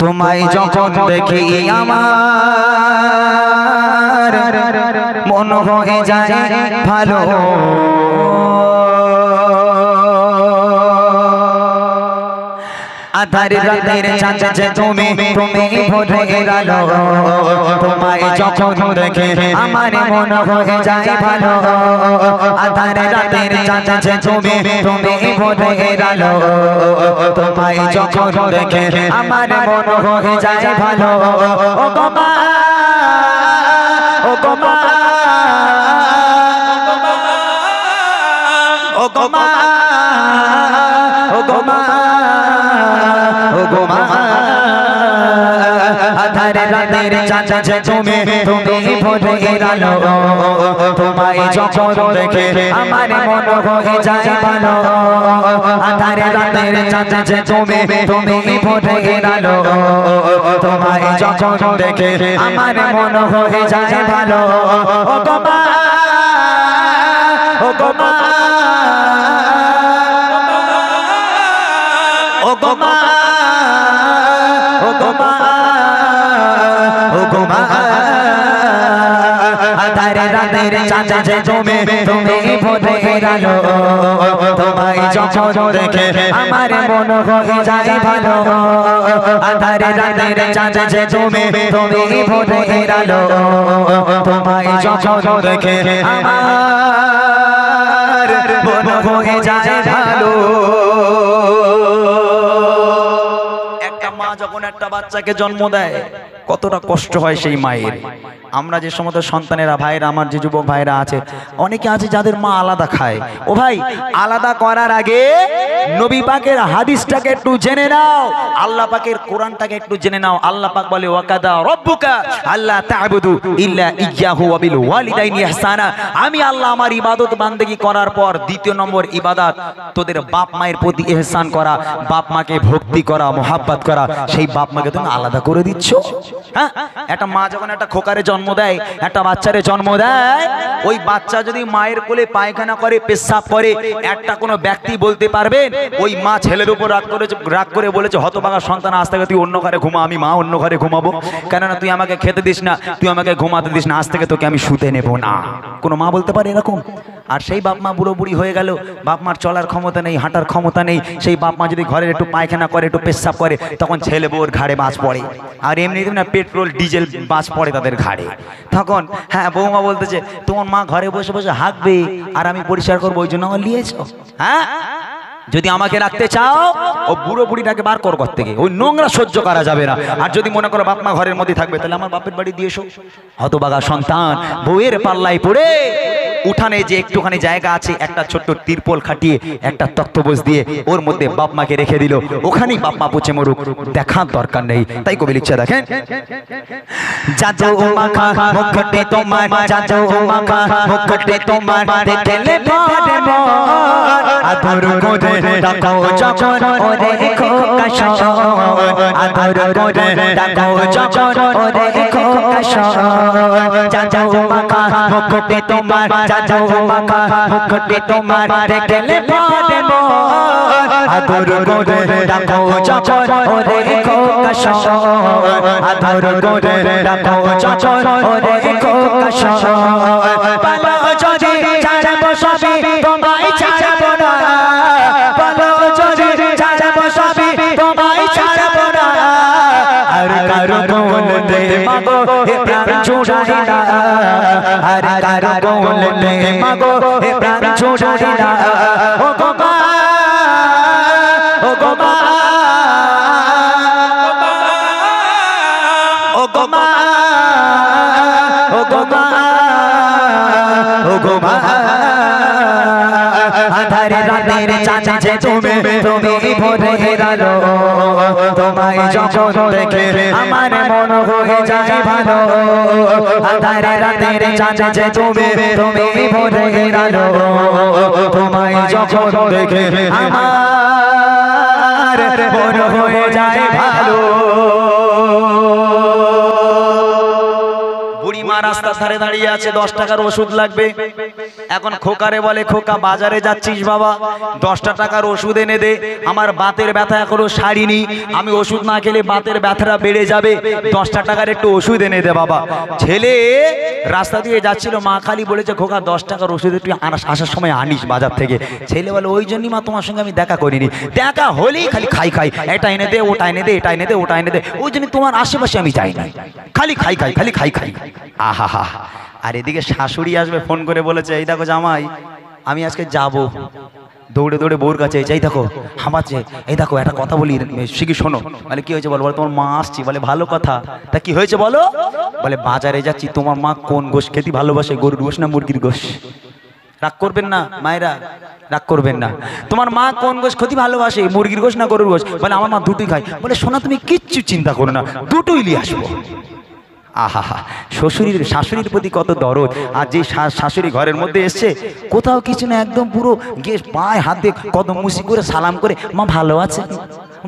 তোমায় যখন দেখি আমার মন হয়ে যায় ভালো, আধার রাতের চাঁদ যে তুমি ভোরে আলো, তোমায় যখন দেখে আমার মন হয়ে যায় ভালো, আধার রাতের চাঁদ যে তুমি ভোরে আলো, তোমায় যখন দেখে আমার মন হয়ে যায় ভালো। ও গো মা, ও গো মা, ও গো মা, ও গো মা, ও গো মা, আধার রাতের চাঁদ যে তুমি ভোরে আলো, তোমায় যখন দেখে আমার মন হয়ে যায় ভালো, আধার রাতের চাঁদ যে তুমি ভোরে আলো, তোমায় যখন দেখে আমার মন হয়ে যায় ভালো। ও গো মা, ও গো মা, ও গো মা, ও গো মা, ও গো মা, আধার রাতের চাঁদ যে তুমি ভোরে আলো, তোমায় যখন দেখে আমার মন হয়ে যায় ভালো, আধার রাতের চাঁদ যে তুমি ভোরে আলো, তোমায় যখন দেখে আমার মন হয়ে যায় ভালো। মা যখন একটা বাচ্চাকে জন্ম দেয় কতটা কষ্ট হয় সেই মায়ের। আমরা যে সমস্ত সন্তানেরা ভাইরা, আমার যে যুবক ভাইরা আছে, অনেকে আছে যাদের মা আলাদা খায়। ও ভাই, আলাদা করার আগে নবী পাকের হাদিসটাকে একটু জেনে নাও, আল্লাহ পাকের কোরআনটাকে একটু জেনে নাও। আল্লাহ পাক বলে ওয়াকাদা রব্বুকা আল্লা তা'বুদু ইল্লা ইয়্যাহু ওয়া বিল ওয়ালিদাইনি ইহসানা। আমি আল্লাহ আমার ইবাদত বান্দেগি করার পর দ্বিতীয় নম্বর ইবাদত তোদের বাপ মায়ের প্রতি ইহসান করা, বাপ মাকে ভক্তি করা, মোহাব্বত করা। সেই বাপ মাকে তুমি আলাদা করে দিচ্ছ। হ্যাঁ, একটা মা যখন একটা খোকারে জন্ম দেয়, একটা বাচ্চারে জন্ম দেয়, ওই বাচ্চা যদি মায়ের কোলে পায়খানা করে, পেশাব করে, একটা কোনো ব্যক্তি বলতে পারবেন ওই মা ছেলের উপর রাগ করে বলেছে হতভাগা সন্তান, আজ থেকে তুই অন্য ঘরে ঘুমা, আমি মা অন্য ঘরে ঘুমাবো, কেননা তুই আমাকে খেতে দিস না, তুই আমাকে ঘুমাতে দিস না, আজ থেকে তোকে আমি শুতে নেব না। কোনো মা বলতে পারে এরকম? আর সেই বাপ মা বুড়ো বুড়ি হয়ে গেল, বাপ মার চলার ক্ষমতা নেই, হাঁটার ক্ষমতা নেই, সেই বাপ মা যদি ঘরের একটু পায়খানা করে, একটু পেশাব করে, তখন ছেলে বউর ঘাড়ে বাজ পড়ে। আর এমনি না পেট্রোল ডিজেল বাজ পড়ে তাদের ঘাড়ে। তখন হ্যাঁ, বৌমা বলতেছে তোমার মা ঘরে বসে বসে হাঁকবে আর আমি পরিষ্কার করবো, ওই জন্য আমার নিয়েছ। হ্যাঁ, যদি আমাকে রাখতে চাও ও বুড়ো বুড়িটাকে বার কর করতে গিয়ে, ওই নোংরা সহ্য করা যাবে না। আর যদি মনে করো বাপ মা ঘরের মধ্যে থাকবে, তাহলে আমার বাপের বাড়ি দিয়ে এসো। হতভাগা সন্তান বউয়ের পাল্লায় পড়ে উঠানে যে একটুখানি জায়গা আছে, একটা ছোট্ট তিরপল খাটিয়ে একটা তক্তপোষ দিয়ে ওর মধ্যে বাপ মাকে রেখে দিল, ওখানেই বাপ মা পচে মরুক, দেখার দরকার নেই। তাই কবি লিখছে, দেখেন, জাজো মাখা মুখটে তোমার, জাজো মাখা মুখটে তোমার, দেখলে পড়ে মন আদর করে ডাকো যখন ওরে খোকা শোন, আদর করে ডাকো যখন ওরে খোকা শোন, জাজো মাখা মুখটে তোমার, জাজো মাখা মুখটে তোমার, দেখলে পড়ে মন আদর করে ডাকো যখন ওরে খোকা শোন, আদর করে ডাকো যখন ওরে খোকা শোন। পালো যদি ছাড়বো সবই তোমায় ছাড়বো না, পালো যদি ছাড়বো সবই তোমায় ছাড়বো না, আর কারো বলতে মাগো হে প্রাণ ছুড়াই না, আর কারো বলতে মাগো হে প্রাণ ছুড়াই না। ও গো মা, ও গো মা, ও গো মা, ও গো মা, ও গো মা, আধারে রাতের চাঁদ যে তুমি ভোরে আলো, তোমায় যখন দেখে আমার মন হয়ে যায় ভালো, আধারে রাতের চাঁদ যে তুমি ভোরে আলো, তোমায় যখন দেখে আমার মন হয়ে যায় ভালো। বুড়ি মা রাস্তার ধারে দাঁড়িয়ে আছে, 10 টাকার ওষুধ লাগবে, এখন খোকারে বলে, খোকা বাজারে যাচ্ছিস বাবা, 10টা টাকার ওষুধ এনে দে, আমার বাতের ব্যথা এখনো সারিনি, আমি ওষুধ না খেলে বাতের ব্যথাটা বেড়ে যাবে, 10টা টাকার একটু ওষুধ এনে দে বাবা। ছেলে রাস্তা দিয়ে যাচ্ছিল, মা খালি বলেছে খোকা 10 টাকার ওষুধ একটু আসার সময় আনিস বাজার থেকে। ছেলে বলে ওই জন্যই মা তোমার সঙ্গে আমি দেখা করিনি, দেখা হলেই খালি খাই খাই, এটা এনে দে, ওটা এনে দে, এটা এনে দে, ওটা এনে দে, ওই জন্য তোমার আশেপাশে আমি যাই না, খালি খাই খাই, খালি খাই খাই। আহা হা। আর এদিকে শাশুড়ি আসবে, ফোন করে বলেছে এই দেখো জামাই আমি আজকে যাব, দৌড়ে দৌড়ে বউর কাছে, যাই দেখো হামাচ্ছে, এই দেখো একটা কথা বলি শিখি শোনো। বলে কি হয়েছে বলো? বলে তোমার মা আসছি। বলে ভালো কথা, তা কি হয়েছে বলো? বলে বাজারে যাচ্ছি, তোমার মা কোন গোশ খেতে ভালোবাসে, গরুর গোশ না মুরগির গোশ? রাগ করবেন না মায়েরা, রাগ করবেন না। তোমার মা কোন গোশ খেতে ভালোবাসে, মুরগির গোশ না গরুর গোশ? বলে আমার মা দুটোই খায়। বলে শোনা তুমি কিচ্ছু চিন্তা করো না, দুটোই নিয়ে আসবো। আহা হা, শ্বশুরির শাশুড়ির প্রতি কত দরদ। আর যে শাশুড়ি ঘরের মধ্যে এসছে, কোথাও কিছু না, একদম পুরো গিয়ে পায়ে হাত দিয়ে কদম মুসি করে সালাম করে, মা ভালো আছে,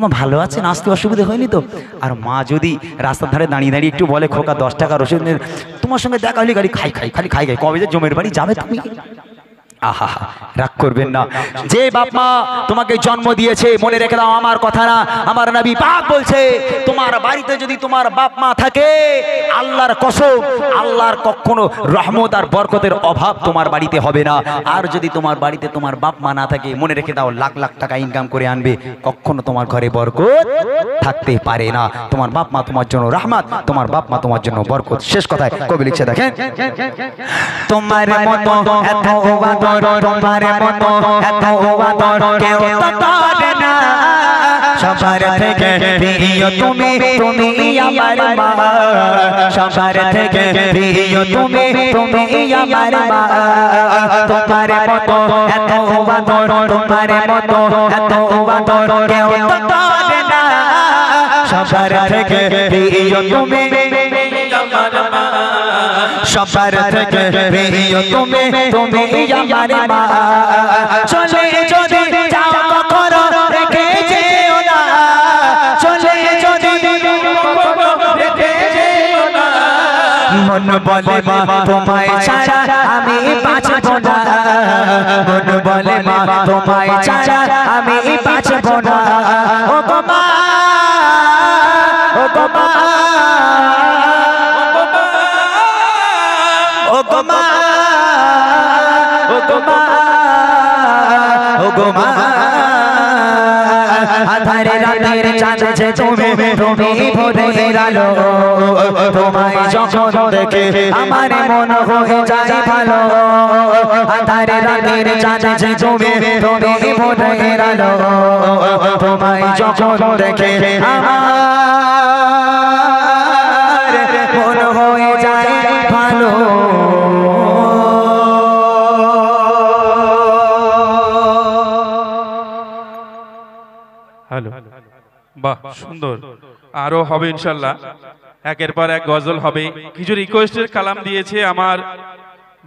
মা ভালো আছেন, আসতে অসুবিধা হয়নি তো? আর মা যদি রাস্তার ধারে দাঁড়িয়ে দাঁড়িয়ে একটু বলে খোকা 10 টাকার ওষুধ তোমার সঙ্গে দেখা হলে গাড়ি খাই খাই, খালি খাই খাই, কবে যে জমের বাড়ি যাবে তুমি? আহা, রাগ করবেন না। যে বাপ মা তোমাকে জন্ম দিয়েছে, মনে রেখে দাও আমার কথা না, আমার নবী পাক বলছে তোমার বাড়িতে যদি তোমার বাপ মা থাকে, আল্লাহর কসম, আল্লাহর কখনো রহমত আর বরকতের অভাব তোমার বাড়িতে হবে না। আর যদি তোমার বাড়িতে তোমার বাপ মা না থাকে, মনে রেখে দাও লাখ লাখ টাকা ইনকাম করে আনবে, কখনো তোমার ঘরে বরকত থাকতে পারে না। তোমার বাপ মা তোমার জন্য রহমত, তোমার বাপ মা তোমার জন্য বরকত। শেষ কথায় কবি লিখছে দেখেন, তোমার মতো এত তোমার মতো এত ওয়াদর কেউ তো করে না, সবার থেকে প্রিয় তুমি, তুমি আমার মা, সবার থেকে প্রিয় তুমি, তুমি আমার মা। তোমার মতো এত ওয়াদর, তোমার মতো এত ওয়াদর কেউ তো করে না, সবার থেকে প্রিয় তুমি আমার মা, সবার থেকে প্রিয় তুমি, তুমি আমার মা। চলে যদি যাও কখনো রেখে যেও না, চলে যদি রেখে যেও না, মন বলে মা তোমায় ছাড়া আমি বাঁচব না, মন বলে মা তোমায় ছাড়া আমি বাঁচব না। ও গো মা, ও গো মা, ও গো মা, ও গো মা, ও গো মা। আধারে রাতের চাঁদ যে তুমি, তুমি ভোরের আলো, তোমায় যখন দেখে আমার মন হয়ে যায় ভালো। আধারে রাতের চাঁদ যে তুমি, তুমি ভোরের আলো, তোমায় যখন দেখে আমার মন হয়ে যায় ভালো। হ্যালো, বাহ সুন্দর, আরো হবে ইনশাল্লাহ, একের পর এক গজল হবে। কিছু রিকোয়েস্টের কালাম দিয়েছে আমার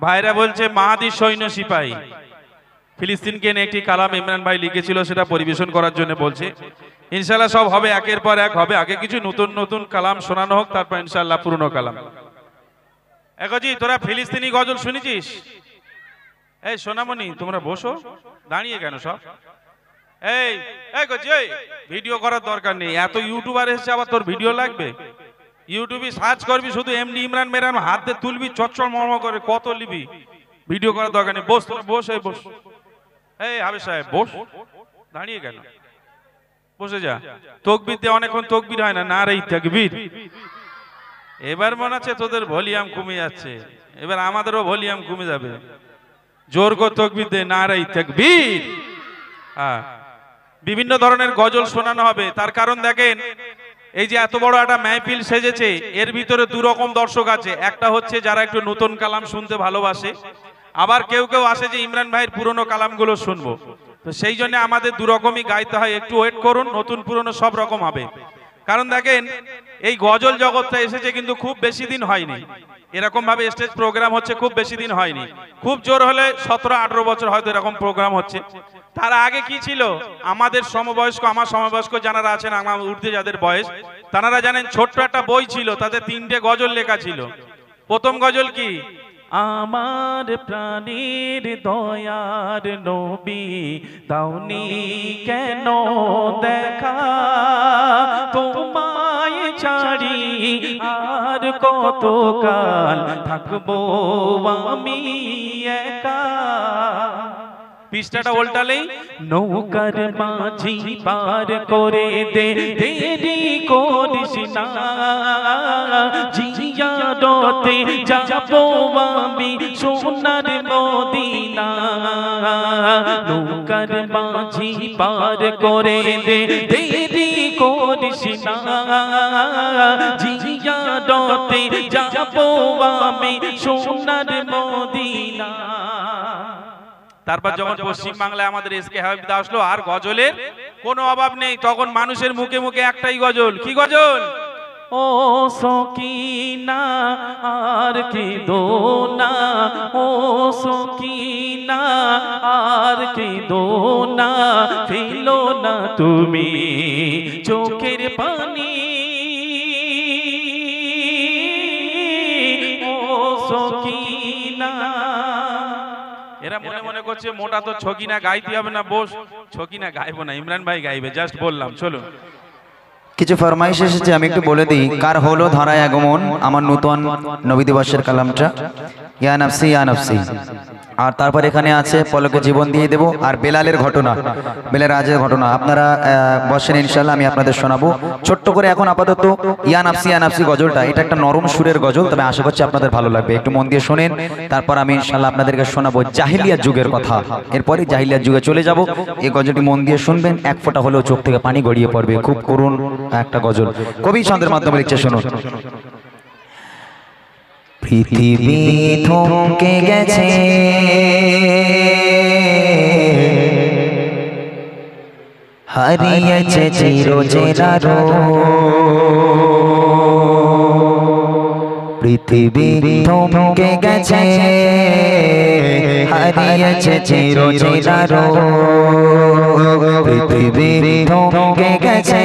ভাইরা, বলছে মাহাদি সৈন্য সিপাহী, ফিলিস্তিনকে নিয়ে একটি কালাম ইমরান ভাই লিখেছিল, সেটা পরিবেশন করার জন্য বলছে। ইনশাল্লাহ সব হবে, একের পর এক হবে। আগে কিছু নতুন নতুন কালাম শোনানো হোক, তারপর ইনশাল্লাহ পুরনো কালাম। এগোজি তোরা ফিলিস্তিনি গজল শুনেছিস? এই সোনামণি তোমরা বসো, দাঁড়িয়ে কেন সব? এই ভিডিও করার দরকার নেই, এত ইউটিউবার এসেছে, আবার তোর ভিডিও লাগবে? ইউটিউবে সার্চ করবি শুধু এমডি ইমরান মেরান, হাত দিয়ে তুলবি চচ্চড় মর্ম করে, কত লিবি? ভিডিও করার দরকার নেই, বস তোরা বস, এই বস, এই হাবিব সাহেব বস, দাঁড়িয়ে কেন? বসে যা। তকবির দিয়ে অনেকক্ষণ তকবির হয় না, না রে তাকবীর। এবার মনে হচ্ছে তোদের ভলিউম কমে যাচ্ছে, এবার আমাদেরও ভলিউম কমে যাবে। জোর করে তকবির দে, না রে তাকবীর। হ্যাঁ, বিভিন্ন ধরনের গজল শোনানো হবে। তার কারণ দেখেন, এই যে এত বড় একটা মাহফিল সেজেছে, এর ভিতরে দু রকম দর্শক আছে। একটা হচ্ছে যারা একটু নতুন কালাম শুনতে ভালোবাসে, আবার কেউ কেউ আসে যে ইমরান ভাইয়ের পুরনো কালামগুলো শুনবো। তো সেই জন্য আমাদের দু রকমই গাইতে হয়, একটু ওয়েট করুন, নতুন পুরনো সব রকম হবে। কারণ দেখেন, এই গজল জগৎটা এসেছে কিন্তু খুব বেশি দিন হয়নি, এরকম ভাবে স্টেজ প্রোগ্রাম হচ্ছে খুব বেশি দিন হয়নি, খুব জোর হলে 17-18 বছর হয়তো এরকম প্রোগ্রাম হচ্ছে। তার আগে কি ছিল, আমাদের সমবয়স্ক, আমার সমবয়স্ক যারা আছেন, আমার ঊর্ধ্বে যাদের বয়স, তারা জানেন ছোট্ট একটা বই ছিল, তাতে 3টে গজল লেখা ছিল। প্রথম গজল কি, আমার প্রাণের দয়ার নবী দাওনি কেন দেখা তোমায় ছাড়ি আর কতকাল থাকবো আমি একা। পৃষ্ঠাটা উল্টালেই নৌকার মাঝি পার করে দে দেরি করিস না জিয়ারতে যাবো আমি সোনার মদিনা। নৌকার মাঝি পার করে দে দেরি করিস না জিয়ারতে যাবো আমি সোনার মদিনা। তারপর যখন পশ্চিম বাংলায় আমাদের এসকে হাবিব আসলো আর গজলের কোনো অভাব নেই, তখন মানুষের মুখে মুখে একটাই গজল। কি গজল? ও সকিনা আর কি দোনা, ও সকিনা আর কি দোনা, ফেলো না তুমি চোখের পানি। ও সকিনা। এরা মনে মনে করছে মোটা তো ছকিনা গাইতে হবে না, বস ছকিনা গাইবো না, ইমরান ভাই গাইবে, জাস্ট বললাম। চলুন, কিছু ফরমাইশ এসেছে, আমি একটু বলে দিই। কার হলো ধরায় আগমন, আমার নূতন নবী দিবসের কালামটা ইয়া নাফসি ইয়া নাফসি। আর তারপর এখানে আছে পলকে জীবন দিয়ে দেব, আর বেলালের ঘটনা, বেলাল রাজের ঘটনা। আপনারা বসেন, ইনশাআল্লাহ আমি আপনাদের শোনাবো ছোট্ট করে। এখন আপাতত ইয়া নাফসি গজলটা, এটা একটা নরম সুরের গজল, তবে আশা করছি আপনাদের ভালো লাগবে। একটু মন দিয়ে শোনেন, তারপর আমি ইনশাআল্লাহ আপনাদেরকে শোনাবো জাহিলিয়াত যুগের কথা। এরপরে জাহিলিয়াত যুগে চলে যাব। এই গজলটি মন দিয়ে শুনবেন, এক ফোঁটা হলেও চোখ থেকে পানি গড়িয়ে পড়বে। খুব করুণ একটা গজল, কবি ছন্দের মাধ্যমে লিখছে, শুনুন। পৃথিবী থমকে গেছে, হারিয়েছে চিরচেনারো। পৃথিবী থমকে গেছে, হারিয়েছে চিরচেনারো। পৃথিবী থমকে গেছে,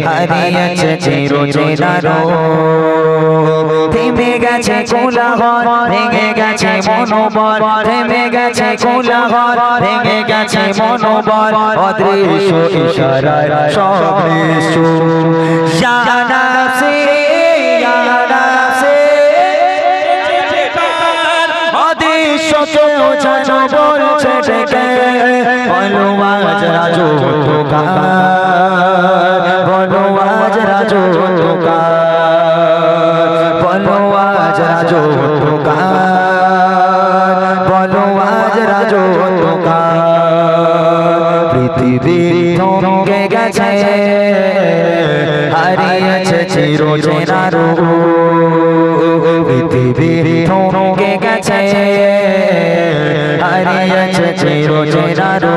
হারিয়েছে চিরচেনারো। থেমে গেছে কোলাহল, ভেঙে গেছে মনোবল, থেমে গেছে কোলাহল, ভেঙে গেছে মনোবল। অদৃশ্য ইশারায় সব নিশ্চুপ। ইয়া নাফসি ইয়া নাফসি, অদৃশ্য কেউ যেন বলছে ডেকে, বলো আজ রাজত্বকার, বলো আজ রাজত্বকার, বলো আজ রাজত্বকার, বলো আজ রাজত্বকার। পৃথিবী থমকে গেছে, হারিয়েছে চিরচেনারো। পৃথিবী থমকে গেছে, হারিয়েছে চিরচেনারো।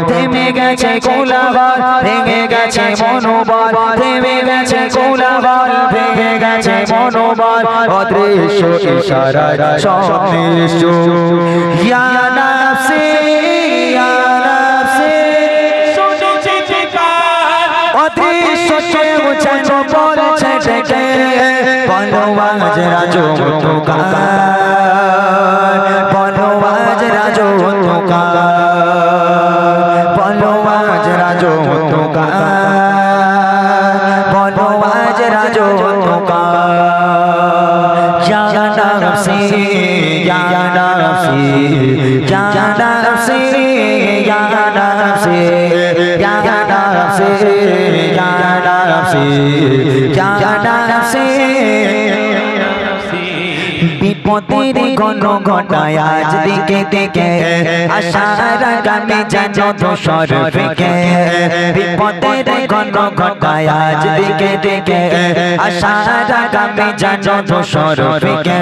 থেমে গেছে কোলাহল, ভেঙে গেছে মনোবল, থেমে গেছে কোলাহল, ভেঙে গেছে মনোবল। অদৃশ্য ইশারায় সব নিশ্চুপ। ইয়া নাফসি ইয়া নাফসি, অদৃশ্য কেউ যেন বলছে ডেকে, বলো আজ রাজত্বকার, বলো আজ রাজত্বকার, বলো আজ রাজত্বকার, বলো আজ রাজত্বকার। ইয়া নাফসি ইয়া নাফসি, ইয়া নাফসি ইয়া নাফসি, ইয়া নাফসি ইয়া নাফসি, ইয়া নাফসি। বিপদের ঘন ঘটায় আজ দিকে দিকে, আশার গানে যেন ধূসর ফিকে। বিপদের ঘন ঘটায় আজ দিকে দিকে, আশার গানে যেন ধূসর ফিকে।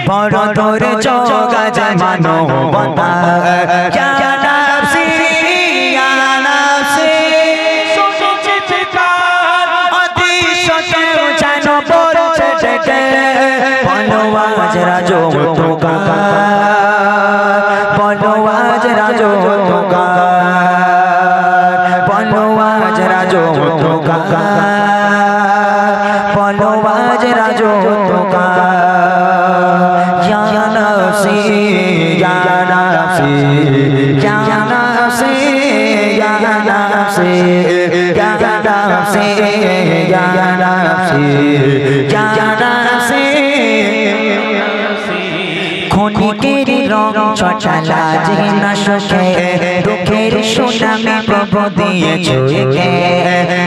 বড় ধরে চোখা যায় মানবতা, বলো আজ রাজো তোকা ইয়া নাফসি ইয়া নাফসি ইয়া নাফসি ইয়া নাফসি ইয়া নাফসি ইয়া নাফসি ইয়া নাফসি ক্ষণিকের রং ছটালা যে না শোকে দুঃখের সুনামে প্রভু দিয়েছো একে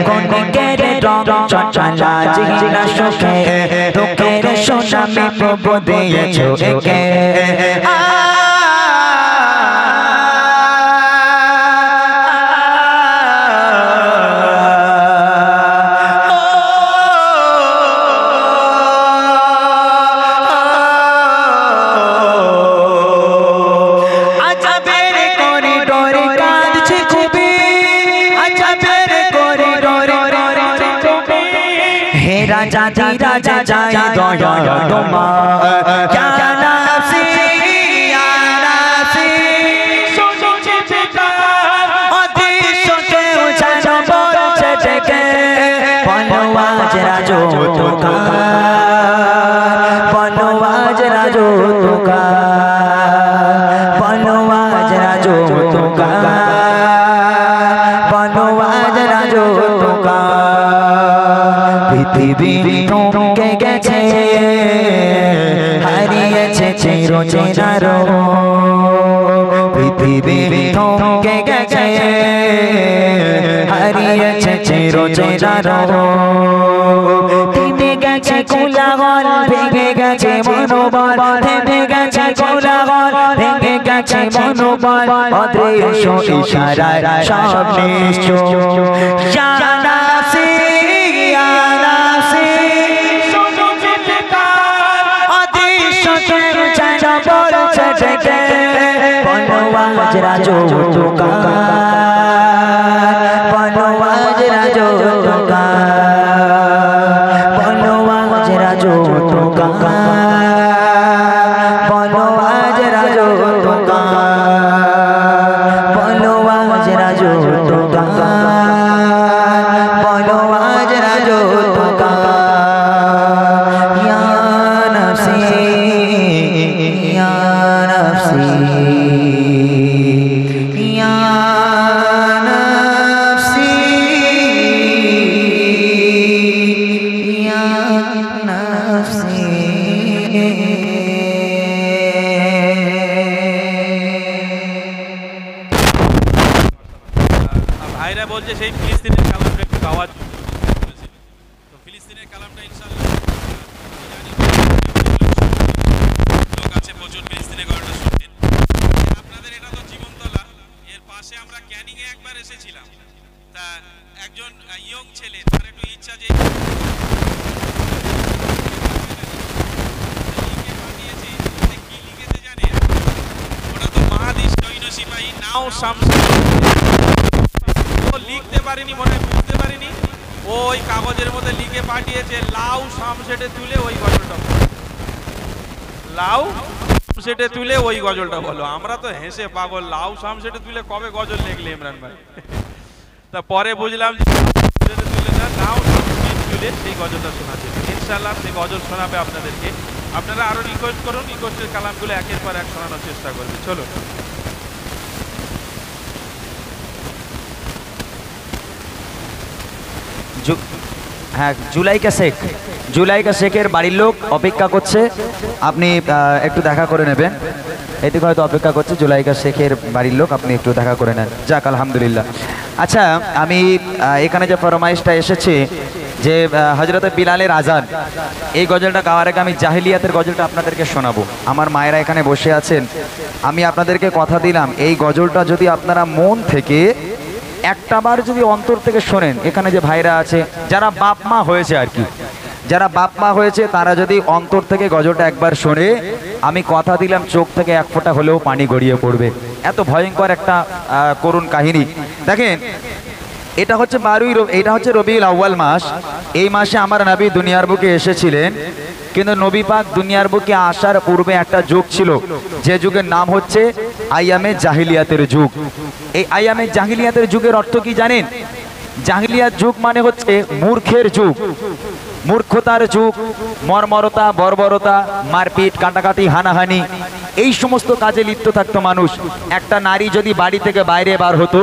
ক্ষণিকের রং ছটালা যে না শোকে দুঃখের সুনামে প্রভু দিয়েছো একে राजा जाए दया तुम्हार क्या नाफसी या नाफसी सुनो चित्कार अतिशो के उछालो बोल चटके बोलो आज राजो तुकार बोलो आज राजो तुकार बोलो आज राजो तुकार बोलो आज राजो तुकार পৃথিবী থমকে গেছে হারিয়েছে চিরচেনার পৃথিবী থমকে গেছে হারিয়েছে চিরচেনার থেমে গেছে কোলাহল ভেঙে গেছে মনোবল থেমে গেছে কোলাহল ভেঙে গেছে মনোবল অদৃশ্য ইশারায় সব নিশ্চয় ইয়া নাফসি ইয়া নাফসি সুনো চিৎকার অদৃশ্য যেন বলছে ডেকে বলো আজ রাজো তুকার বলো আজ রাজো তুকার বলো আজ রাজো তুকার বলো আজ রাজো তুকার বলো আজ রাজো তুকার বলো আজ রাজো তুকার ইয়া নাফসি ইয়া নাফসি ইয়া নাফসি ইয়া নাফসি ভাইরা বলছে সেই ফিলিস্তিনের কালামটা একটু গাওয়ার জন্য তো ফিলিস্তিনের কালামটা ইনশাআল্লাহ লোক আছে প্রচুর ফিলিস্তিনের গানটা শুনতেন আপনাদের এটা তো জীবনতলা এর পাশে আমরা ক্যানিং এ একবার এসেছিলাম তা একজন ইয়ং ছেলে তার একটু ইচ্ছা যে কি লিখেছে জানেন ওটা তো মাহাদিস সৈন্য সিপাহী নাও শামসুল লিখতে পারিনি মনে বুঝতে পারিনি ওই কাগজের মধ্যে লিখে পাঠিয়েছে লাউ শামসেটে তুলে ওই গজলটা লাউ শামসেটে তুলে ওই গজলটা বলো আমরা তো হেসে পাগল লাউ শামসেটে তুলে কবে গজল লিখলে ইমরান ভাই তা পরে বুঝলাম যে তুলে না লাউ শামসেটে তুলে সেই গজলটা শোনাচ্ছে ইনশাআল্লাহ সেই গজল শোনাবে আপনাদেরকে আপনারা আরো রিকোয়েস্ট করুন রিকোয়েস্টের কালামগুলো একের পর এক শোনানোর চেষ্টা করবে চলো হ্যাঁ জুলাইকা শেখের বাড়ির লোক অপেক্ষা করছে আপনি একটু দেখা করে নেবেন এদিকে হয়তো অপেক্ষা করছে জুলাইকা শেখের বাড়ির লোক আপনি একটু দেখা করে নেন যাক আলহামদুলিল্লাহ আচ্ছা আমি এখানে যে ফরমাইশটা এসেছে যে হযরত বিলালের আজান এই গজলটা গাওয়ার আগে আমি জাহিলিয়াতের গজলটা আপনাদেরকে শোনাবো আমার মায়েরা এখানে বসে আছেন আমি আপনাদেরকে কথা দিলাম এই গজলটা যদি আপনারা মন থেকে একটা বার যদি অন্তর থেকে শোনেন এখানে যে ভাইরা আছে যারা বাপ মা হয়েছে আর কি যারা বাপ মা হয়েছে তারা যদি অন্তর থেকে গজলটা একবার শোনে আমি কথা দিলাম চোখ থেকে এক ফোঁটা হলেও পানি গড়িয়ে পড়বে এত ভয়ঙ্কর একটা করুণ কাহিনী দেখেন এটা হচ্ছে এটা হচ্ছে রবিউল আউয়াল মাস এই মাসে আমার নবী দুনিয়ার বুকে এসেছিলেন কিন্তু নবী পাক দুনিয়ার বুকে আসার পূর্বে একটা যুগ ছিল যে যুগের নাম হচ্ছে আইয়ামে জাহিলিয়াতের যুগ এই আইয়ামে জাহিলিয়াতের যুগের অর্থ কি জানেন জাহিলিয়াত যুগ মানে হচ্ছে মূর্খের যুগ মূর্খতার যুগ, মর্মরতা, বর্বরতা, মারপিট, কাটাকাটি, হানাহানি, এই সমস্ত কাজে লিপ্ত থাকতো মানুষ। একটা নারী যদি বাড়ি থেকে বাইরে বার হতো,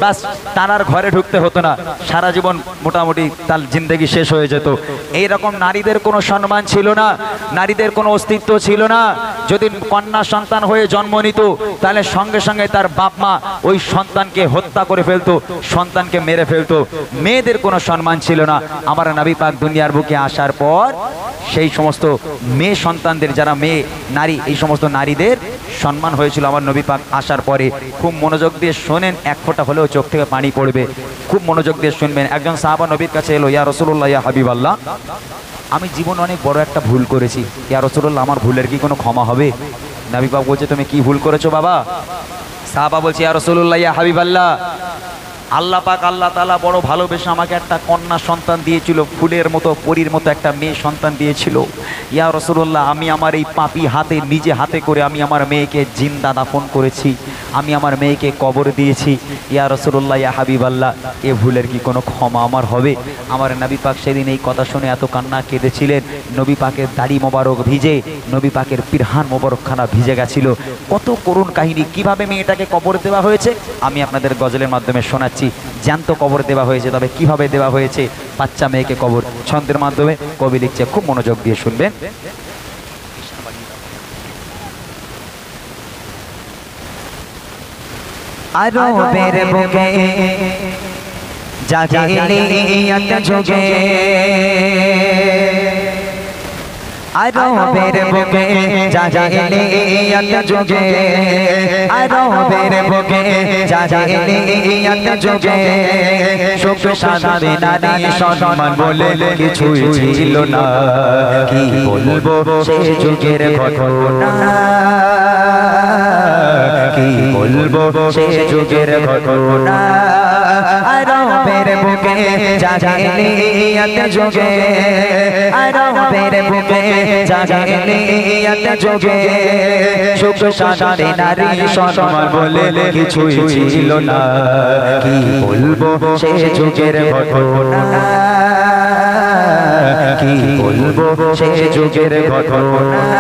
বাস তার আর ঘরে ঢুকতে হতো না, সারা জীবন মোটামুটি তার জিন্দেগি শেষ হয়ে যেত। এই রকম নারীদের কোনো সম্মান ছিল না, নারীদের কোনো অস্তিত্ব ছিল না। যদি কন্যা সন্তান হয়ে জন্ম নিত, তাহলে সঙ্গে সঙ্গে তার বাপ মা ওই সন্তানকে হত্যা করে ফেলতো, সন্তানকে মেরে ফেলতো। মেয়েদের কোনো সম্মান ছিল না। আমার নবী পাক দুনিয়ার বুকে আসার পর সেই সমস্ত মেয়ে সন্তানদের, যারা মেয়ে নারী, এই সমস্ত নারীদের সম্মান হয়েছিল আমার নবী পাক আসার পরে। খুব মনোযোগ দিয়ে শোনেন, এক ফোঁটা হলেও চোখ থেকে পানি পড়বে, খুব মনোযোগ দিয়ে শুনবেন। একজন সাহাবা নবীর কাছে এলো, ইয়া রাসূলুল্লাহ, ইয়া হাবিবাল্লাহ, আমি জীবনে অনেক বড় একটা ভুল করেছি, ইয়া রাসূলুল্লাহ, আমার ভুলের কি কোনো ক্ষমা হবে? নবী পাক বলছে, তুমি কি ভুল করেছো বাবা? সাহাবা বলছে, ইয়া রাসূলুল্লাহ, ইয়া হাবিবাল্লাহ, আল্লাহ পাক আল্লাহ তাআলা বড় ভালোবেসে আমাকে একটা কন্যা সন্তান দিয়েছিল, ফুলের মতো পরীর মতো একটা মেয়ে সন্তান দিয়েছিল। ইয়া রাসূলুল্লাহ, আমি আমার এই পাপী হাতে, নিজে হাতে করে আমি আমার মেয়েকে জিন্দা দাফন করেছি, আমি আমার মেয়েকে কবর দিয়েছি। ইয়া রাসূলুল্লাহ, ইয়া হাবিবাল্লাহ, এ ভুলের কি কোনো ক্ষমা আমার হবে? আমার নবী পাক সেদিন এই কথা শুনে এত কান্না কেঁদেছিলেন, নবী পাকের দাড়ি মোবারক ভিজে, নবী পাকের পিরহান মোবারকখানা ভিজে গেছিল। কত করুণ কাহিনী, কিভাবে মেয়েটাকে কবর দেওয়া হয়েছে আমি আপনাদের গজলের মাধ্যমে শোনাচ্ছি। জ্যান্ত কবর দেওয়া হয়েছে, তবে কিভাবে দেওয়া হয়েছে? বাচ্চা মেয়েকে কবর, ছন্দের মাধ্যমে কবি লিখছে, খুব মনোযোগ দিয়ে শুনবেন। আরবের বুকে জাহিলিয়ত যুগে, আরবের বুকে জাহিলিয়ত যুগে, আরবের বুকে জাহিলিয়ত যুগে, সুখ শান্তি নারী সম্মান বলে কিছুই ছিল না। কি বলবো সে যুগের ঘটনা, কি বলবো সে যুগের ঘটনা। আরবের বুকে জাহিলিয়ত যুগে, আরবের বুকে জাহিলিয়ত যুগে, সুখ শান্তি নারী সম্মান বলে কিছুই ছিল না। কি বলবো সে যুগের ঘটনা, কি বলবো সে যুগের ঘটনা।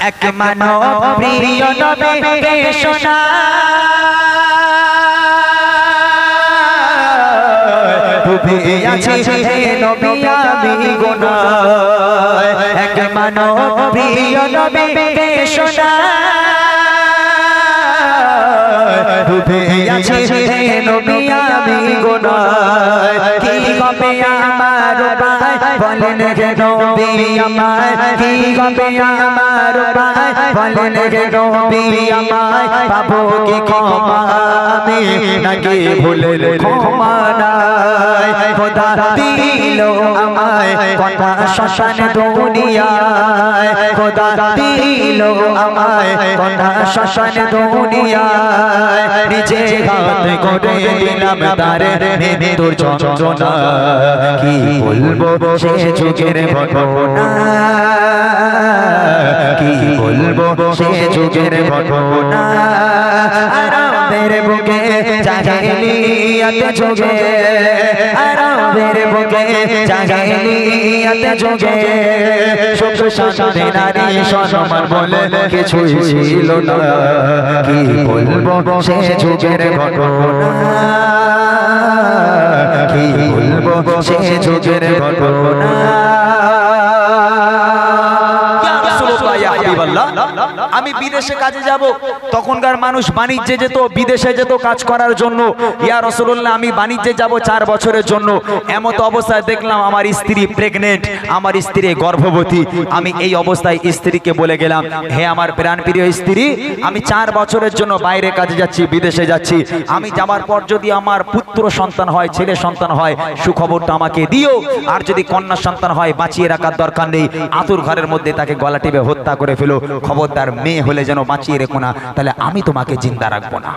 এক মানব প্রিয় নবীকে শোনা, ডুবে আছি নবী আমি গুনায়। এক মানব প্রিয় নবীকে শোনা, ডুবে আছি নবী আমি গুনায়। কি হবে আমার উপায় বলেন গে নবী আমায়, কি হবে আমার উপায় বলেন গে নবী আমায়। পাবো কি ক্ষমা আমি নাকি ভুলের ক্ষমা নাই? খোদা দিল আমায় কথা শ্মশান দুনিয়ায়, খোদা দিল আমায় কথা শ্মশান দুনিয়ায়। নিজে হাত করে দিলাম তারে মৃত্যুর যন্ত্রণা। কি বলবো সে যুগের ঘটনা, কি বলবো সে যুগের ঘটনা। আরবের বুকে জাহিলিয়ত যুগে, আরবের বুকে জাহিলিয়ত যুগে, সুখ শান্তি নারী সম্মান বলে কিছুই ছিল না। কি বলবো সে যুগের ঘটনা, কি বলবো সে যুগের ঘটনা। আমি বিদেশে কাজে যাব, তখনকার মানুষ বাণিজ্যে যেত, বিদেশে যেত কাজ করার জন্য। ইয়া রাসূলুল্লাহ, আমি বাণিজ্যে যাব 4 বছরের জন্য। এমত অবস্থায় দেখলাম আমার স্ত্রী প্রেগনেন্ট, আমার স্ত্রী গর্ভবতী। আমি এই অবস্থায় স্ত্রীকে বলে গেলাম, হে আমার প্রাণপ্রিয় স্ত্রী, আমি 4 বছরের জন্য বাইরে কাজে যাচ্ছি, বিদেশে যাচ্ছি। আমি যাবার পর যদি আমার পুত্র সন্তান হয়, ছেলে সন্তান হয়, সুখবরটা আমাকে দিও। আর যদি কন্যা সন্তান হয়, বাঁচিয়ে রাখার দরকার নেই, আতুর ঘরের মধ্যে তাকে গলা টিপে হত্যা করে ফেলো। খবরদার মেয়ে হলে যেন বাঁচিয়ে রেখো না, তাহলে আমি তোমাকে জিন্দা রাখবো না।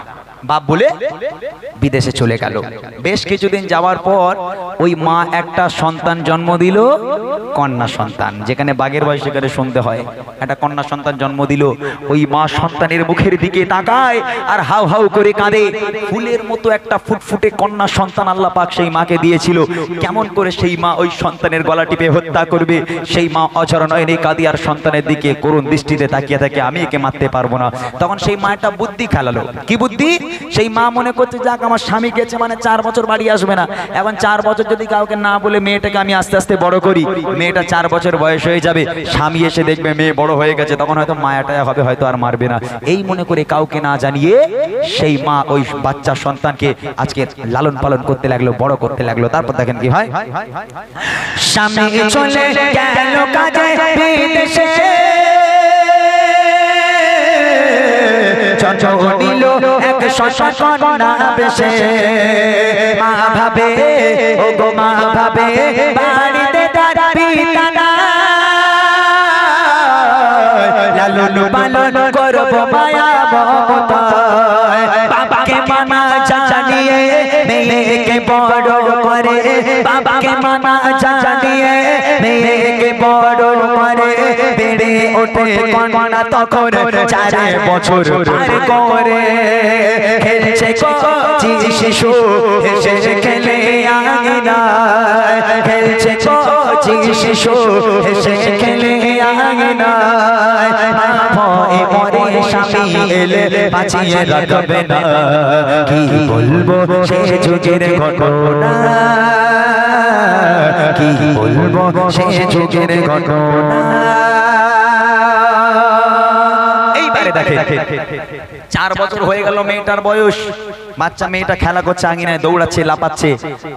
বাপ বলে বিদেশে চলে গেল। বেশ কিছুদিন যাওয়ার পর ওই মা একটা সন্তান জন্ম দিল, কন্যা সন্তান, যেখানে বাঘের বয়স সেখানে শুনতে হয়। একটা কন্যা সন্তান জন্ম দিল। ওই মা সন্তানের মুখের দিকে তাকায় আর হাউ হাউ করে কাঁদে। ফুলের মতো একটা ফুটফুটে কন্যা সন্তান আল্লাহ পাক সেই মাকে দিয়েছিল। কেমন করে সেই মা ওই সন্তানের গলা টিপে হত্যা করবে, সেই মা অঝর নয়নে কাঁদি আর সন্তানের দিকে করুণ দৃষ্টিতে তাকিয়ে থাকে, আমি একে মারতে পারবো না। তখন সেই মা একটা বুদ্ধি খেলালো। কি বুদ্ধি? সেই মা মনে করছে যাক আমার স্বামী গেছে মানে 4 বছর বাড়ি আসবে না, এখন 4 বছর যদি কাউকে না বলে মেয়েটাকে আমি আস্তে আস্তে বড় করি, মেয়েটা 4 বছর বয়স হয়ে যাবে, স্বামী এসে দেখবে মেয়ে বড় হয়ে গেছে, তখন হয়তো মায়াটায়া হবে, হয়তো আর মারবে না। এই মনে করে কাউকে না জানিয়ে সেই মা ওই বাচ্চা সন্তানকে আজকে লালন পালন করতে লাগলো, বড় করতে লাগলো। তারপর দেখেন কি হয়, স্বামী চলে গেল কাজে বিদেশে, নিল এক কন্যা বেশে। মা ভাবে, ও গো মা ভাবে, বাড়িতে তার পিতা নাই, লালন পালন করব মায়া মমতায়। বাবাকে মানা জানিয়ে মেয়েকে বড় করে, বাবাকে মানা জানিয়ে মেয়েকে বড় করে। বেড়ে ওঠে কন্যা তখন 4 বছর পার করে। খেলছে কচি শিশু হেসে খেলে আঙিনায়, খেলছে কচি শিশু হেসে খেলে আঙিনায়। ভয়ে মরে স্বামী এলে বাঁচিয়ে রাখবে না, কি বলবো সে যুগের ঘটনা, কি বলবো সে যুগের ঘটনা। এইবারে দেখে 4 বছর হয়ে গেল মেয়েটার বয়স, বাচ্চা মেয়েটা খেলা করছে, আঙিনায় দৌড়াচ্ছে, লাপাচ্ছে।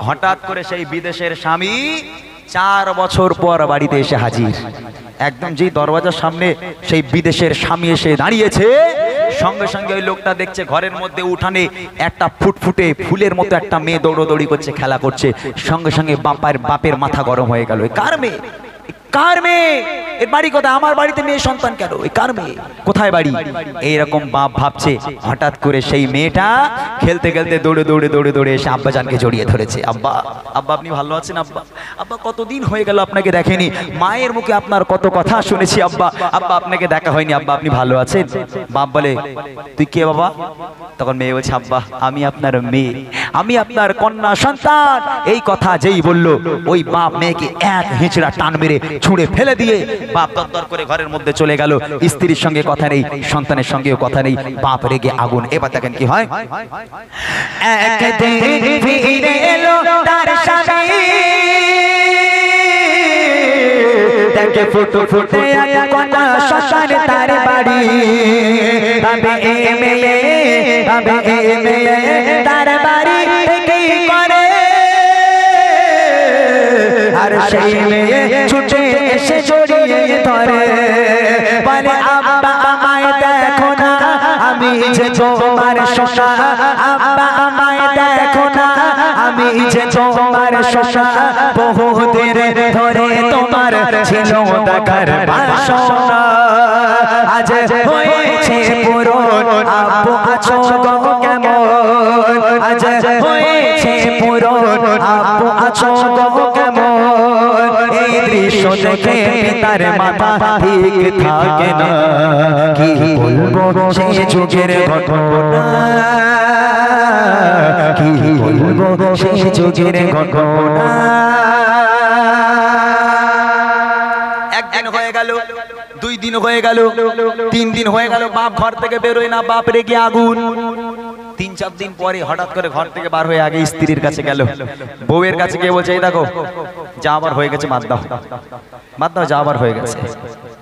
হঠাৎ করে সেই বিদেশের স্বামী 4 বছর পর বাড়িতে এসে হাজির। একদম যেই দরওয়াজার সামনে সেই বিদেশের স্বামী এসে দাঁড়িয়েছে, সঙ্গে সঙ্গে ওই লোকটা দেখছে ঘরের মধ্যে উঠানে একটা ফুটফুটে ফুলের মতো একটা মেয়ে দৌড়দৌড়ি করছে, খেলা করছে। সঙ্গে সঙ্গে বাপের মাথা গরম হয়ে গেল, কার মেয়ে, কার মেয়ে, এর বাড়ি কোথায়, আমার বাড়িতে মেয়ে সন্তান কেন, এই কার মেয়ে, কোথায় বাড়ি, এইরকম বাপ ভাবছে। হঠাৎ করে সেই মেয়েটা খেলতে খেলতে দৌড়ে দৌড়ে দৌড়ে দৌড়ে এসে আব্বাজানকে জড়িয়ে ধরেছে। আব্বা, আব্বা আপনি ভালো আছেন আব্বা? আব্বা কতদিন হয়ে গেল আপনাকে দেখেনি, মায়ের মুখে আপনার কত কথা শুনেছি আব্বা, আব্বা আপনাকে দেখা হয়নি, আব্বা আপনি ভালো আছেন? বাপ বলে তুই কে বাবা? তখন মেয়ে বলছে আব্বা আমি আপনার মেয়ে, আমি আপনার কন্যা সন্তান। এই কথা যেই বলল, ওই বাপ মেয়েকে এক হিঁচড়া টান মেরে ছুঁড়ে ফেলে দিয়ে বাপ দরদর করে ঘরের মধ্যে চলে গেল। স্ত্রীর সঙ্গে কথা নেই, সন্তানের সঙ্গেও কথা নেই, বাপ রেগে আগুন। এবার দেখেন কি হয়, একদিন ফিরে এলো তার স্বামী, দেখে ফুটে ফুটে কন্যা সন্তান তার বাড়ি। ভাবে এ মেয়ে, ভাবে এ মেয়ে তার বাড়ি থেকে করে, আর সেই মেয়ে ছুটে এসে জড়িয়ে ধরে, বলে আব্বা আমায় দেখো না, আমি যে তোমার সোনা, আব্বা আমায় দেখো না, আমি যে তোমার সোনা। বহুদিন ধরে তোমার ছিল দেখার বাসনা, আজ হয়েছে পূরণ, আব্বু আছো গো কেমন, আজ হয়েছে পূরণ, আব্বু আছো গো কেমন। এই দৃশ্য দেখে পিতার মাথা ঠিক থাকে না, কি বলবো সে যুগের ঘটনা, কি বলবো সে যুগের ঘটনা। একদিন হয়ে গেল, 2 দিন হয়ে গেল, 3 দিন হয়ে গেল, বাপ ঘর থেকে বেরোয় না, বাপ রেগে আগুন। 3-4 দিন পরে হঠাৎ করে ঘর থেকে বার হয়ে আগে স্ত্রীর কাছে গেল, বউয়ের কাছে গিয়ে বলছে এই দেখো যা আবার হয়ে গেছে, বাদ দাও, বাদ দাও, যা আবার হয়ে গেছে।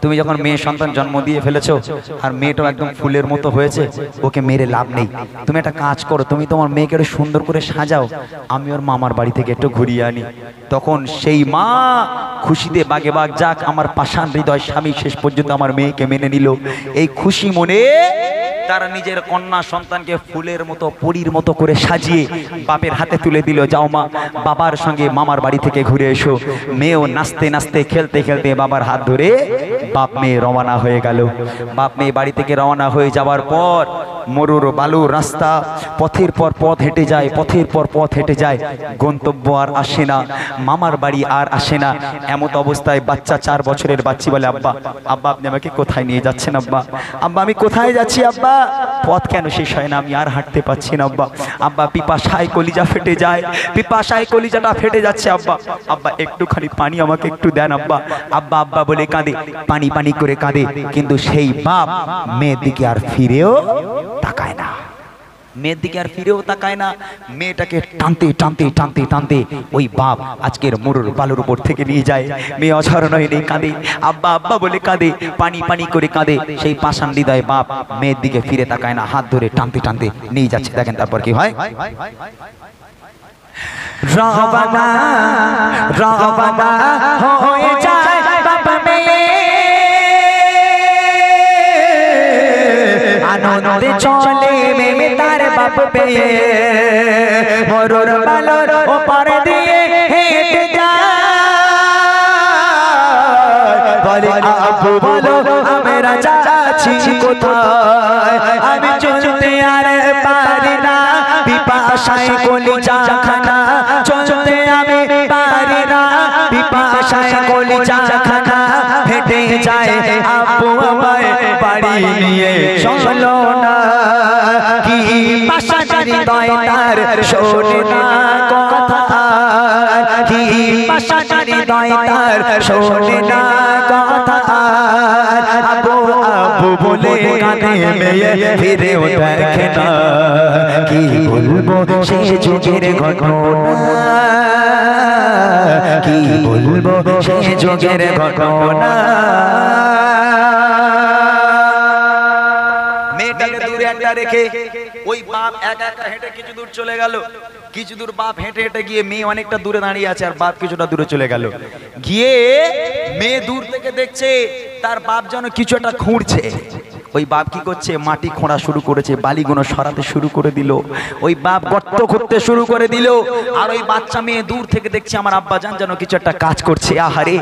তুমি যখন মেয়ে সন্তান জন্ম দিয়ে ফেলেছো আর মেয়েটাও একদম ফুলের মতো হয়েছে, ওকে মেরে লাভ নেই। তুমি একটা কাজ করো, তুমি তোমার মেয়েকে একটু সুন্দর করে সাজাও, আমি ওর মামার বাড়ি থেকে একটু ঘুরিয়ে আনি। তখন সেই মা খুশিতে বাগে বাগ, যাক আমার পাষাণ হৃদয় স্বামী শেষ পর্যন্ত আমার মেয়েকে মেনে নিল। এই খুশি মনে তারা নিজের কন্যা সন্তানকে ফুলের মতো পরীর মতো করে সাজিয়ে বাপের হাতে তুলে দিল, যাও মা বাবার সঙ্গে মামার বাড়ি থেকে ঘুরে এসো। মেয়েও নাচতে নাচতে খেলতে খেলতে বাবার হাত ধরে বাপ মেয়ে রওনা হয়ে গেল। বাপ মেয়ে বাড়ি থেকে রওনা হয়ে যাওয়ার পর মরুর বালুর রাস্তা, পথের পর পথ হেঁটে যায়, পথের পর পথ হেঁটে যায়, গন্তব্য আর আসে না, মামার বাড়ি আর আসে না। এমত অবস্থায় বাচ্চা 4 বছরের বাচ্চি বলে, আব্বা আব্বা আপনি আমাকে কোথায় নিয়ে যাচ্ছেন আব্বা? আব্বা আমি কোথায় যাচ্ছি আব্বা? পথ কেন শেষ হয় না, আমি আর হাঁটতে পারছি না আব্বা। আব্বা পিপাসায় কলিজা ফেটে যায়, পিপাসায় কলিজাটা ফেটে যাচ্ছে আব্বা। আব্বা একটুখানি পানি আমাকে একটু দেন আব্বা। আব্বা আব্বা বলে কাঁদে, পানি পানি করে কাঁদে, কিন্তু সেই বাপ মেয়ের দিকে আর ফিরেও তাকায় না, মেয়ের দিকে আর ফিরেও তাকায় না। মেয়েটাকে টানতে টানতে টানতে টানতে ওই বাপ আজকের মরুর বালুর উপর থেকে নিয়ে যায়। মেয়ে অঝর নয় নেই, কাঁদে, আব্বা আব্বা বলে কাঁদে, পানি পানি করে কাঁদে। সেই পাষাণ হৃদয় বাপ মেয়ের দিকে ফিরে তাকায় না, হাত ধরে টানতে টানতে নিয়ে যাচ্ছে। দেখেন তারপর কি হয়। রওনা রওনা হয়ে যায় বাপ মেয়ে, আনন্দে চলে মেয়ে তার বাপ পেয়ে, মরুর বালুর ওপার দিয়ে হেঁটে যায়। বলে আব্বু বলো আমরা যাচ্ছি কোথায়, আমি চলতে আর পারি না, পিপাসায় কলিজা খানা, চলতে আমি পারি না, পিপাসায় কলিজা খানা, হেঁটে যায় আব্বু আমায় বাড়ি নিয়ে চলো না। কি পাষাণ হৃদয় তার শোনে না কথা, কি পাষাণ হৃদয় তার শোনে না কথা। আব্বু আব্বু বলে কাঁদে মেয়ে ফিরেও দেখে না, কি বলবো সে যুগের ঘটনা, কি বলবো সে যুগের ঘটনা। মেয়েটাকে দূরে একটা রেখে ওই বাপ একা একা হেঁটে কিছু দূর চলে গেল। কিছু দূর বাপ হেঁটে হেঁটে গিয়ে মেয়ে অনেকটা দূরে দাঁড়িয়ে আছে, আর বাপ কিছুটা দূরে চলে গেল। গিয়ে মেয়ে দূর থেকে দেখছে তার বাপ যেন কিছু একটা খুঁড়ছে। ওই বাপ কি করছে, মাটি খোঁড়া শুরু করেছে, বালিগুলো সরাতে শুরু করে দিল। ওই বাপ গর্ত খুঁড়তে শুরু করে দিল। আর ওই বাচ্চা মেয়ে দূর থেকে দেখছে আমার আব্বা জান যেন কিছু একটা কাজ করছে। আহারে,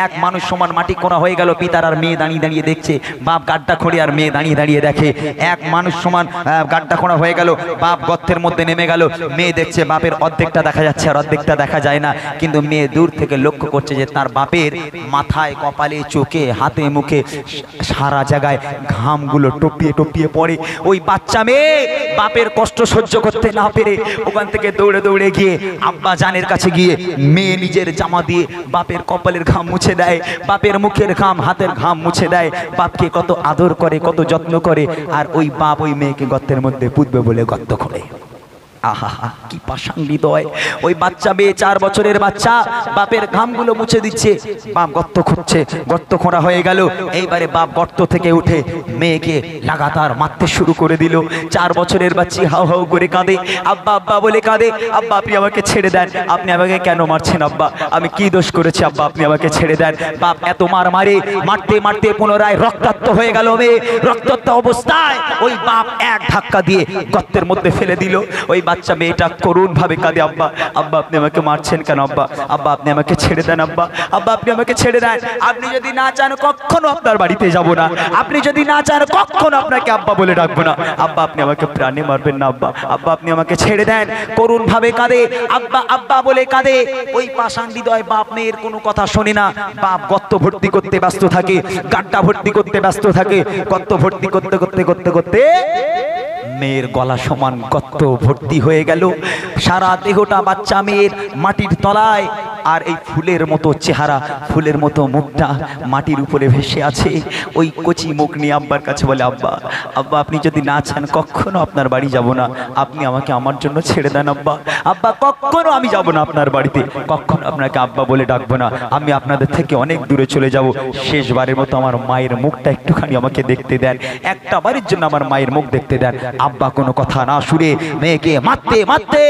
এক মানুষ সমান মাটি খোঁড়া হয়ে গেল, পিতার আর মেয়ে দাঁড়িয়ে দাঁড়িয়ে দেখছে। বাপ গাড্ডা খোঁড়ে আর মেয়ে দাঁড়িয়ে দাঁড়িয়ে দেখে। এক মানুষ সমান গাড্ডা খোঁড়া হয়ে গেল, বাপ গর্তের মধ্যে নেমে গেল। মেয়ে দেখছে বাপের অর্ধেকটা দেখা যাচ্ছে আর অর্ধেকটা দেখা যায় না, কিন্তু মেয়ে দূর থেকে লক্ষ্য করছে যে তার বাপের মাথায়, কপালে, চোখে, হাতে, মুখে সারা জায়গায় ঘামগুলো টপিয়ে টপিয়ে পড়ে। ওই বাচ্চা মেয়ে বাপের কষ্ট সহ্য করতে না পেরে ওখান থেকে দৌড়ে দৌড়ে গিয়ে আব্বা জানের কাছে গিয়ে মেয়ে নিজের জামা দিয়ে বাপের কপালের ঘাম মুছে দেয়, বাপের মুখের ঘাম, হাতের ঘাম মুছে দেয়। বাপকে কত আদর করে, কত যত্ন করে। আর ওই বাপ ওই মেয়েকে গর্তের মধ্যে পুঁতবে বলে গর্ত খোঁড়ে। আহা কি পাষাণ হৃদয়। ওই বাচ্চা মেয়ে 4 বছরের বাচ্চা বাপের ঘামগুলো মুছে দিচ্ছে, বাপ গর্ত খুঁড়ছে, গর্ত খোঁড়া হয়ে গেল। এইবারে বাপ গর্ত থেকে উঠে মেয়েকে লাগাতার মারতে শুরু করে দিল। 4 বছরের বাচ্চি হাউ হাউ করে কাঁদে, আব্বা আব্বা বলে কাঁদে। আব্বা আপনি আমাকে ছেড়ে দেন, আপনি আমাকে কেন মারছেন আব্বা, আমি কি দোষ করেছি আব্বা, আপনি আমাকে ছেড়ে দেন। বাপ এত মার মারে, মারতে মারতে পুনরায় রক্তাক্ত হয়ে গেল মেয়ে। রক্তাক্ত অবস্থায় ওই বাপ এক ধাক্কা দিয়ে গর্তের মধ্যে ফেলে দিল। ওই বাচ্চা মেয়েটা করুণ ভাবে কাঁদে, আব্বা আব্বা আপনি আমাকে মারছেন কেন আব্বা, আব্বা আপনি আমাকে ছেড়ে দেন আব্বা, আব্বা আপনি আমাকে ছেড়ে দেন। আপনি যদি না চান কখনো আপনার বাড়িতে যাব না, আপনি যদি না চান কখনো আপনাকে আব্বা বলে ডাকবো না, আব্বা আপনি আমাকে প্রাণে মারবেন না আব্বা, আব্বা আপনি আমাকে ছেড়ে দেন। করুণ ভাবে কাঁদে, আব্বা আব্বা বলে কাঁদে। ওই পাষাণ হৃদয় বাপ মেয়ের কোনো কথা শোনে না। বাপ গর্ত ভর্তি করতে ব্যস্ত থাকে, গাড্ডা ভর্তি করতে ব্যস্ত থাকে। গর্ত ভর্তি করতে করতে করতে করতে মেয়ের গলা সমান গর্ত ভর্তি হয়ে গেল। সারা দেহটা বাচ্চা মেয়ের মাটির তলায়, আর এই ফুলের মতো চেহারা, ফুলের মতো মুখটা মাটির উপরে ভেসে আছে। ওই কচি মুখ নিয়ে আব্বার কাছে বলে, আব্বা আব্বা আপনি যদি না চান কখনো আপনার বাড়ি যাব না, আপনি আমাকে আমার জন্য ছেড়ে দেন আব্বা, আব্বা কখনো আমি যাব না আপনার বাড়িতে, কখনো আপনাকে আব্বা বলে ডাকবো না, আমি আপনাদের থেকে অনেক দূরে চলে যাব। শেষবারের মতো আমার মায়ের মুখটা একটুখানি আমাকে দেখতে দেন, একটা বারের জন্য আমার মায়ের মুখ দেখতে দেন। আব্বা কোনো কথা না শুনে মেয়েকে মারতে মারতে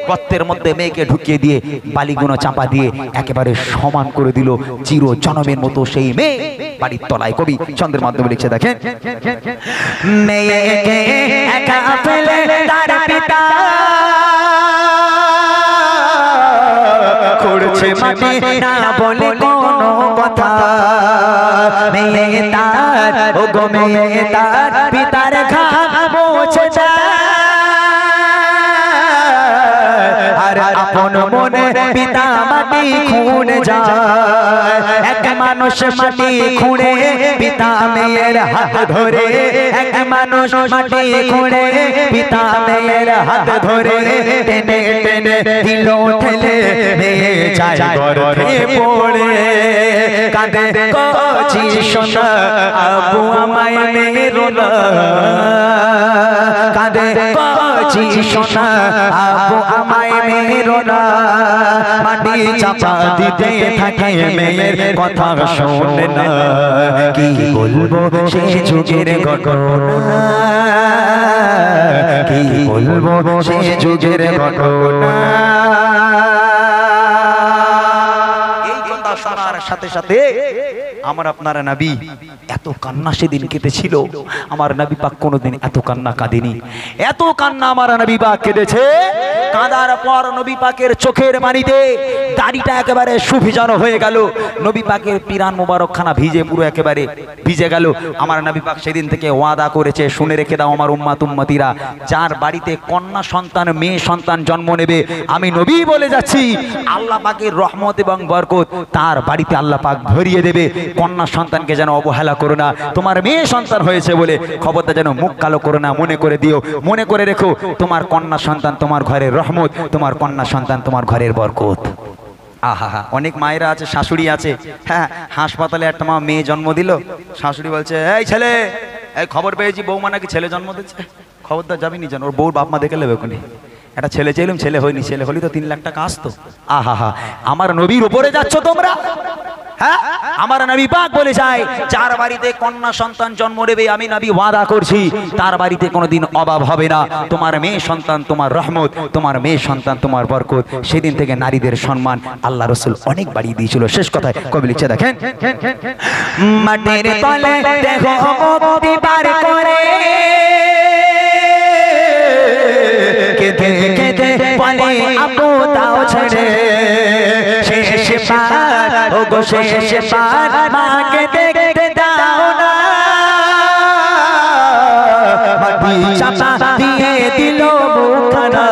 গর্তের মধ্যে মেয়েকে ঢুকিয়ে দিয়ে বালিগুলো চাপা দিয়ে একেবারে সমান করে দিল চির জনমের মতো সেই মেয়ে। বাড়ির তলায় কবি ছন্দের মাধ্যমে লিখছে দেখেন মেয়েকে একা ফেলে তার পিতা করছে মাটি না বলে কোনো কথা মেয়ে তার ও গো মেয়ে তার পিতার ঘাম মুছে যায় আর আপন মনে পিতা মাটি খুঁড়ে যায় এক মানুষ মাটি খুঁড়ে পিতা মেয়ের হাত ধরে এক মানুষ মাটি খুঁড়ে পিতা মেয়ের হাত ধরে টেনে টেনে দিল ঠেলে মেয়ে যায় গর্ভে পড়ে কাঁদে কচি সোনা আব্বু আমায় মেরো না কাঁদে কচি সোনা আব্বু আমায় মেরো না মাটি চাপা দিতে থাকে মেয়ের কথা শোনে না কি বলবো সে যুগের ঘটনা কি বলবো সে যুগের ঘটনা শোনার সাথে সাথে আমার আপনার নবী এত কান্না সেদিন কেঁদেছিল আমার নবী পাক কোনোদিন এত কান্না কাঁদেনি এত কান্না আমার নবী পাক কেঁদেছে কাঁদার পর নবী পাকের চোখের পানিতে দাড়িটা একেবারে সুভিজানো হয়ে গেল নবী পাকের পিরান মোবারকখানা ভিজে পুরো একেবারে ভিজে গেল আমার নবী পাক সেদিন থেকে ওয়াদা করেছে শুনে রেখে দাও আমার উম্মাত উম্মতিরা যার বাড়িতে কন্যা সন্তান মেয়ে সন্তান জন্ম নেবে আমি নবী বলে যাচ্ছি আল্লাহ পাকের রহমত এবং বরকত তার বাড়িতে আল্লাহ পাক ভরিয়ে দেবে কন্যা সন্তানকে যেন অবহেলা করো না তোমার মেয়ে সন্তান হয়েছে বলে খবরটা যেন মুখ কালো করো না মনে করে দিও মনে করে রেখো তোমার কন্যা সন্তান তোমার ঘরের রহমত তোমার কন্যা সন্তান তোমার ঘরের বরকত আহা অনেক মায়েরা আছে শাশুড়ি আছে হ্যাঁ হাসপাতালে একটা মা মেয়ে জন্ম দিল শাশুড়ি বলছে এই ছেলে এই খবর পেয়েছি বৌমা নাকি ছেলে জন্ম দিচ্ছে খবরদার যাবি নি জানো ওর বউর বাপ মা দেখে নেবে ওখানে একটা ছেলে চাইলাম ছেলে হয়নি ছেলে হলি তো 3 লাখ টাকা আসতো আহা আমার নবীর উপরে যাচ্ছ তোমরা হ্যাঁ আমার নবী পাক বলে যায় যার বাড়িতে কন্যা সন্তান জন্ম নেবে আমি নবী ওয়াদা করছি তার বাড়িতে কোনোদিন অভাব হবে না তোমার মেয়ে সন্তান তোমার রহমত তোমার মেয়ে সন্তান তোমার বরকত সেদিন থেকে নারীদের সম্মান আল্লাহ রাসূল অনেক বাড়িয়ে দিয়েছিল শেষ কথায় কবি লিখছে দেখেন মাটির তলে দেহ মুক্তি বার করে কেঁদে কেঁদে বলে আপু দাও ছেড়ে শেষে পার ও গো শেষে পার মাকে দেখতে দাও না মাটি চাপা দিয়ে দিল মুখখানা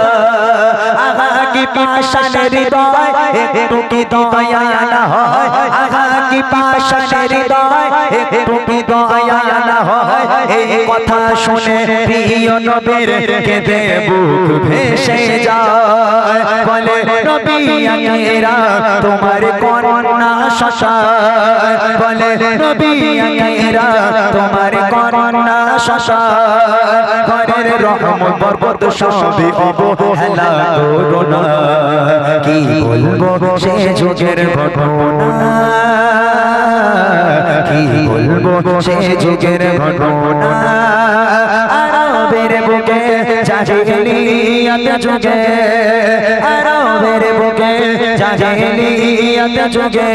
আহা কি পাষাণের হৃদয় একটু কি দয়া না হয় আহা কি পাষাণের হৃদয় একটু কি দয়া না হয় এই কথা শুনে প্রিয় নবীর কেঁদে বুক ভেসে যায় বলে নবী আকিরা তোমার কন্যা শশায় বলে নবী আকিরা তোমার কন্যা শশায় ঘরের রহমত বরকত সবই অবহেলা করো না কি বলবো সে যুগের ঘটনা কি বলবো সে যুগের ঘটনা আরবের বুকে জাহিলিয়াত যুগে আরবের বুকে জাহিলিয়াত যুগে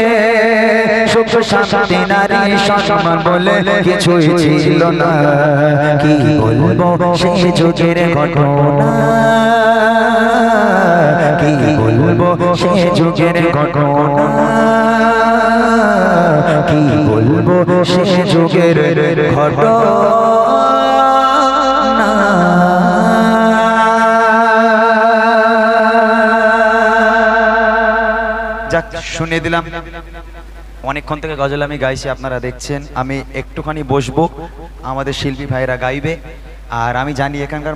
সুখ শান্তি নারী সম্মান বলে কিছুই ছিল না কি বলবো সে যুগের ঘটনা কি বলবো সে যুগের ঘটনা কি বলবো সে যুগের ঘটনা যাক শুনে দিলাম অনেকক্ষণ থেকে গজল আমি গাইছি আপনারা দেখছেন আমি একটুখানি বসবো আমাদের শিল্পী ভাইরা গাইবে আর আমি জানি এখানকার